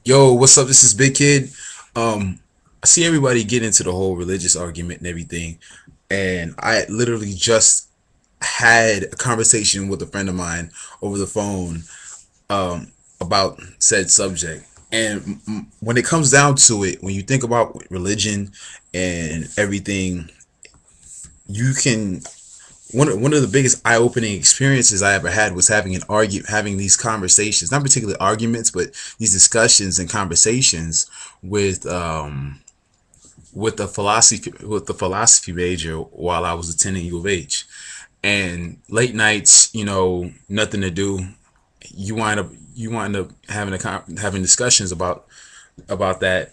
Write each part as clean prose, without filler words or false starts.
Yo, what's up? This is Big Kid. I see everybody get into the whole religious argument and everything, and I literally just had a conversation with a friend of mine over the phone about said subject. And when it comes down to it, when you think about religion and everything, you can one of the biggest eye-opening experiences I ever had was having these conversations, not particularly arguments, but these discussions and conversations with with the philosophy major while I was attending U of H. And late nights, nothing to do. You wind up having discussions about that.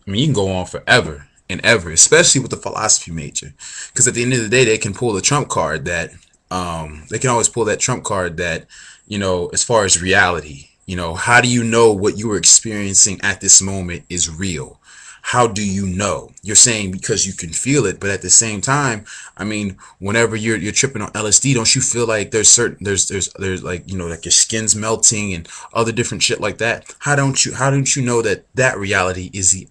I mean, you can go on forever and ever, especially with the philosophy major, because at the end of the day, they can pull the trump card that they can always pull that trump card that as far as reality, how do you know what you are experiencing at this moment is real? How do you know? You're saying because you can feel it, but at the same time, I mean, whenever you're tripping on LSD, don't you feel like there's like like your skin's melting and other different shit like that? How don't you know that that reality is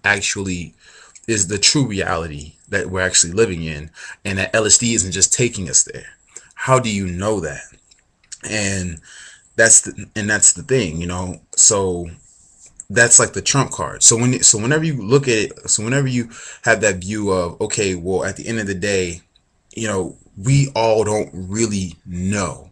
the true reality that we're actually living in, and that LSD isn't just taking us there? How do you know that? And that's the thing, So that's like the trump card. So whenever you look at it, so whenever you have that view of, okay, well, at the end of the day, we all don't really know.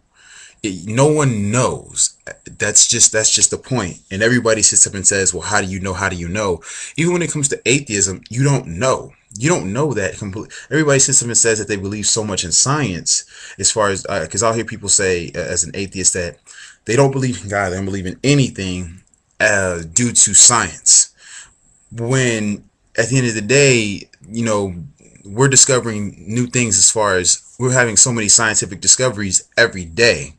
No one knows. That's just the point. And everybody sits up and says, well, how do you know? How do you know? Even when it comes to atheism, you don't know. You don't know that completely. Everybody sits up and says that they believe so much in science, as far as because I'll hear people say, as an atheist, that they don't believe in God, they don't believe in anything due to science. When at the end of the day, we're discovering new things, as far as we're having so many scientific discoveries every day,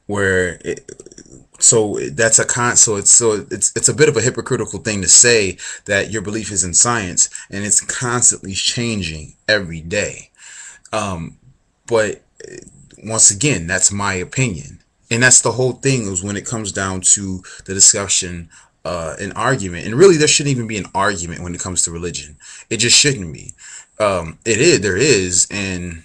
where that's a it's a bit of a hypocritical thing to say that your belief is in science and it's constantly changing every day. But once again, that's my opinion, and that's the whole thing, is when it comes down to the discussion, an argument. And really, there shouldn't even be an argument when it comes to religion. It just shouldn't be. There is, and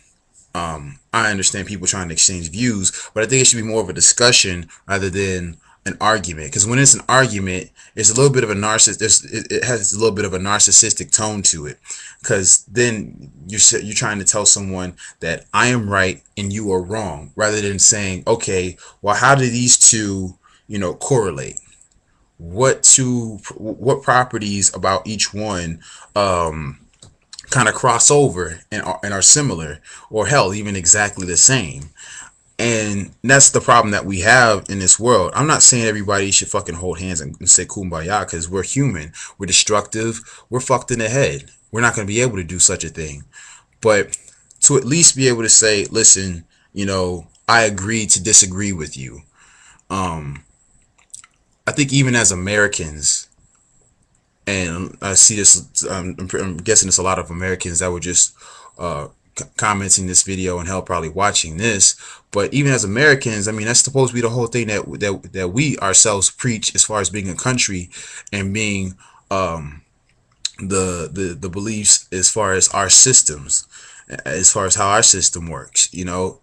I understand people trying to exchange views, but I think it should be more of a discussion rather than an argument. Because when it's an argument, it's a little bit of a it has a little bit of a narcissistic tone to it. Because then you're trying to tell someone that I am right and you are wrong, rather than saying, okay, well, how do these two, correlate? What properties about each one kind of cross over and are similar, or hell, even exactly the same? And that's the problem that we have in this world. I'm not saying everybody should fucking hold hands and say kumbaya, because we're human, we're destructive, we're fucked in the head. We're not going to be able to do such a thing. But to at least be able to say, listen, I agree to disagree with you. I think even as Americans, and I see this, I'm guessing it's a lot of Americans that were just commenting this video and hell, probably watching this. But even as Americans, I mean, that's supposed to be the whole thing that we ourselves preach, as far as being a country and being the beliefs, as far as our systems, as far as how our system works.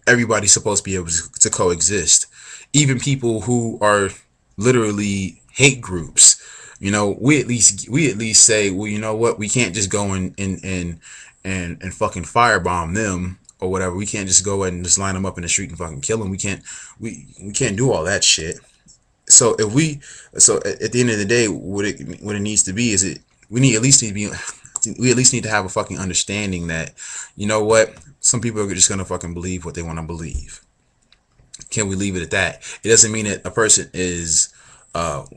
Everybody's supposed to be able to coexist. Even people who are literally hate groups, we at least say, well, you know what, we can't just go and fucking firebomb them or whatever. We can't just go and just line them up in the street and fucking kill them. We can't do all that shit. So at the end of the day, what it needs to be is, we at least need to have a fucking understanding that, what, some people are just gonna fucking believe what they want to believe. Can we leave it at that? It doesn't mean that a person is now,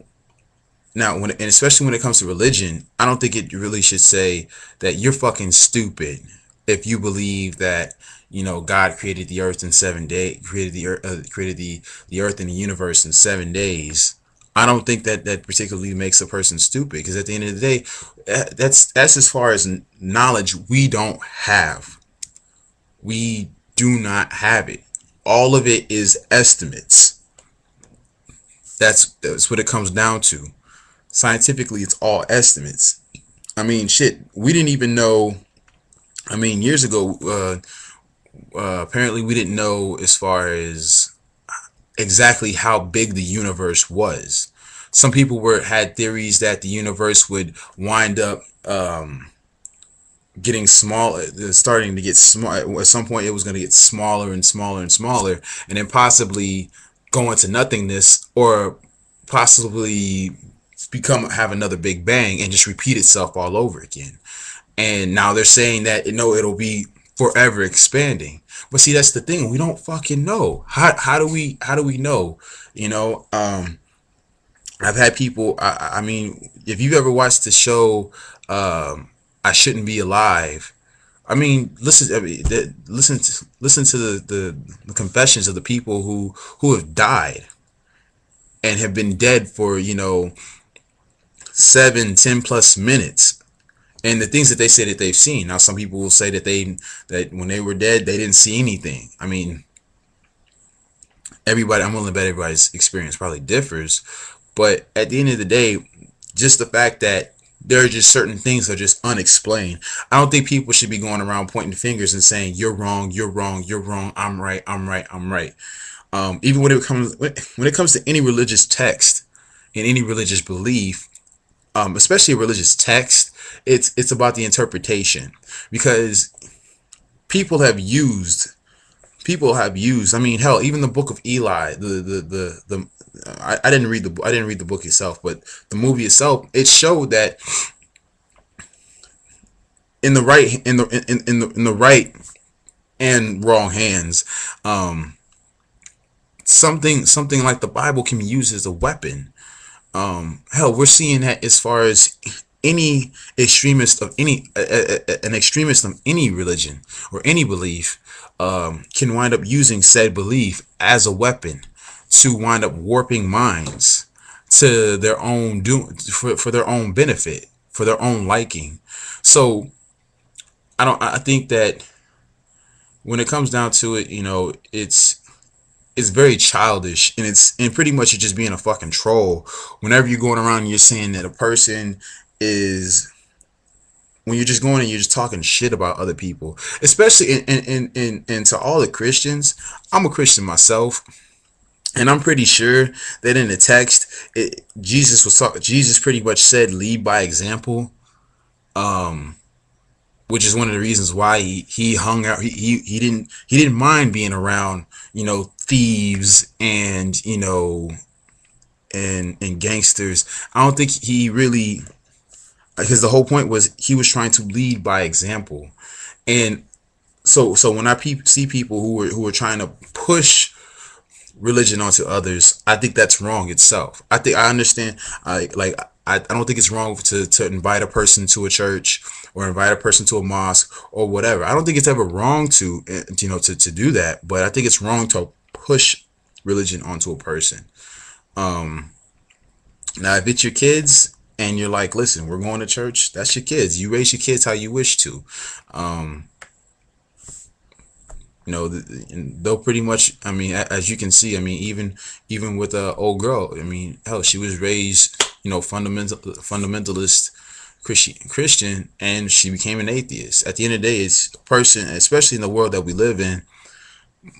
and especially when it comes to religion, I don't think it really should say that you're fucking stupid if you believe that, God created the earth in 7 days, created the earth and the universe in 7 days. I don't think that that particularly makes a person stupid, because at the end of the day, that's as far as knowledge we don't have. We do not have it. All of it is estimates. That's what it comes down to. Scientifically, it's all estimates. I mean, shit, we didn't even know. I mean, years ago, apparently we didn't know as far as exactly how big the universe was. Some people had theories that the universe would wind up getting small, starting to get small. At some point, it was going to get smaller and smaller and smaller, and then possibly go into nothingness, or possibly have another big bang and just repeat itself all over again. And now they're saying that no, it'll be forever expanding. But see, that's the thing. We don't fucking know. How do we know? You know, I've had people. I mean, if you've ever watched the show, I Shouldn't Be Alive. I mean, listen. I mean, listen to the confessions of the people who have died and have been dead for 7, 10 plus minutes, and the things that they say that they've seen. Now, some people will say that when they were dead, they didn't see anything. I mean, I'm willing to bet everybody's experience probably differs, but at the end of the day, just the fact that there are just certain things that are just unexplained. I don't think people should be going around pointing fingers and saying you're wrong, you're wrong, you're wrong. I'm right, I'm right, I'm right. Even when it comes to any religious text and any religious belief, especially a religious text, it's about the interpretation, because people have used I mean, hell, even the book of Eli, I didn't read the book itself, but the movie itself, it showed that in the right and wrong hands, something like the Bible can be used as a weapon. Hell, we're seeing that as far as any extremist of any an extremist of any religion or any belief can wind up using said belief as a weapon to wind up warping minds to their own for their own benefit, for their own liking. So I think that when it comes down to it, it's very childish, and pretty much you're just being a fucking troll whenever you're going around and you're saying that a person is when you're just going and you're just talking shit about other people, especially in to all the Christians. I'm a Christian myself, and I'm pretty sure that in the text, Jesus pretty much said lead by example, which is one of the reasons why he hung out. He didn't mind being around thieves and and gangsters. I don't think he really, because the whole point was he was trying to lead by example. And so when I see people who are trying to push religion onto others, I think that's wrong itself. I understand. I don't think it's wrong to invite a person to a church or invite a person to a mosque or whatever. I don't think it's ever wrong to do that, but I think it's wrong to push religion onto a person. Now, if it's your kids and you're like, listen, we're going to church, that's your kids. You raise your kids how you wish to. They'll pretty much, I mean, as you can see, I mean, even with a old girl, I mean, hell, she was raised, fundamentalist Christian, and she became an atheist. At the end of the day, it's a person, especially in the world that we live in.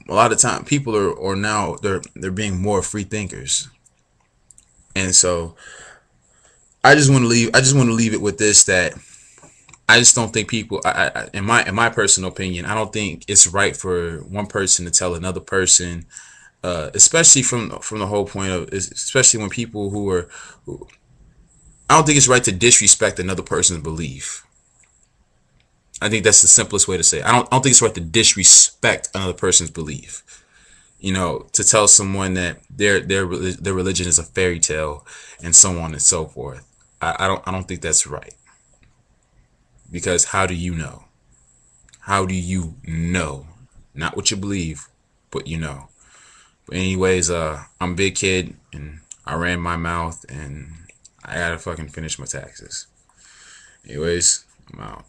A lot of time, people are now they're being more free thinkers, and so I just want to leave it with this, that I just don't think people, in my personal opinion, I don't think it's right for one person to tell another person, especially from the whole point of, especially when people I don't think it's right to disrespect another person's belief. I think that's the simplest way to say it. I don't think it's right to disrespect another person's belief. To tell someone that their religion is a fairy tale and so on and so forth. I don't think that's right. Because how do you know? How do you know? Not what you believe, but you know. But anyways, I'm Big Kid, and I ran my mouth, and I gotta fucking finish my taxes. Anyways, I'm out.